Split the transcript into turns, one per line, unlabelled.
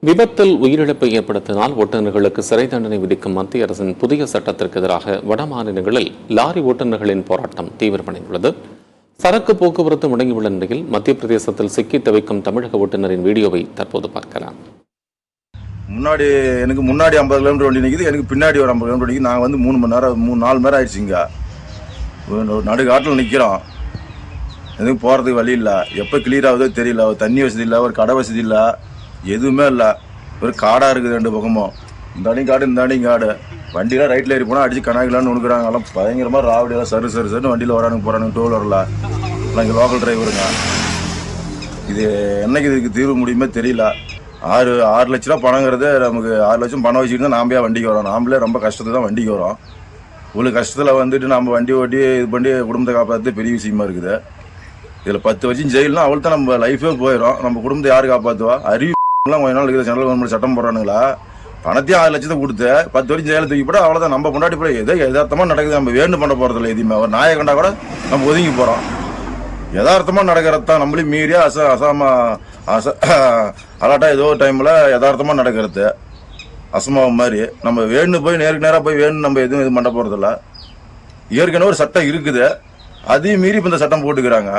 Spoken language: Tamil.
விபத்தில் உயிரிழப்பை ஏற்படுத்தினால் ஓட்டுநர்களுக்கு சிறை தண்டனை விதிக்கும் மத்திய அரசின் புதிய சட்டத்திற்கு எதிராக வட மாநிலங்களில் லாரி ஓட்டுநர்களின் போராட்டம் தீவிரமடைந்துள்ளது. சரக்கு போக்குவரத்து முடங்கியுள்ள நிலையில் மத்திய பிரதேசத்தில் சிக்கி தவிக்கும் தமிழக ஓட்டுநரின் வீடியோவை தற்போது பார்க்கலாம்.
முன்னாடி 50 கிலோமீட்டர் வண்டி நிற்குது, எனக்கு பின்னாடி ஒரு 50 கிலோமீட்டர் நிற்குது. நாங்கள் வந்து 3 மணி நேரம் 4 மணி நேரம் ஆயிடுச்சுங்க. நடுக்காட்டில் நிற்கிறோம், எதுவும் போகிறதுக்கு வழி இல்லை. எப்போ கிளியர் ஆகுதோ தெரியல. ஒரு தண்ணி வசதி இல்லை, ஒரு கடை வசதி இல்லை, எதுவுமே இல்லை. ஒரு காடாக இருக்குது ரெண்டு பக்கமும். இந்த அடி காடு இந்த அடி காடு. வண்டியெலாம் ரைட்டில் ஏறி போனால் அடிச்சு கணக்கிலான்னு ஒணுக்குறாங்க. எல்லாம் பயங்கரமாக ராவடியெல்லாம் சருன்னு வண்டியில் வரானுங்க போகிறானுங்க. டூ வீலரில் எல்லாம் இங்கே லோக்கல் டிரைவருங்க. இது என்னைக்கு இதுக்கு தீர்வு முடியுமே தெரியல. 6 லட்ச ரூபா பணங்கிறது நமக்கு 6 லட்சம் பணம் வச்சுக்கிட்டு தான் நாம்பே வண்டிக்கு வரோம். நாமளே ரொம்ப கஷ்டத்தை தான் வண்டிக்கு வரோம். இவ்வளோ கஷ்டத்தில் வந்துட்டு நம்ம வண்டி ஓட்டி இது பண்ணி குடும்பத்தை காப்பாற்றது பெரிய விஷயமா இருக்குது. இதில் 10 வருஷம் ஜெயில்னா அவள் தான் நம்ம லைஃபே போயிடும். நம்ம குடும்பத்தை யார் காப்பாற்றுவா? அறிவுலாம் கொஞ்ச நாள் இருக்குது. சென்ட்ரல் கவர்மெண்ட் சட்டம் போடுறானுங்களா? பணத்தையும் 6 லட்சத்தை கொடுத்து 10 வருஷம் ஜெயில தூக்கி போட அவ்வளோதான். நம்ம கொண்டாடி போய் எதோ யதார்த்தமாக நடக்குது. நம்ம வேண்டு பண்ண போகிறதில்ல. எதுவுமே ஒரு நாயை கண்டா கூட நம்ம ஒதுங்கி போகிறோம். யதார்த்தமாக நடக்கிறது தான். நம்மளையும் மீறியா அலாட்டா ஏதோ டைமில் யதார்த்தமாக நடக்கிறது அசம்பாவம் மாதிரி. நம்ம வேணுன்னு போய் நேருக்கு நேராக போய் வேணும் நம்ம எதுவும் இது பண்ண போகிறதில்ல. ஏற்கனவே ஒரு சட்டம் இருக்குது, அதையும் மீறி இப்போ இந்த சட்டம் போட்டுக்கிறாங்க.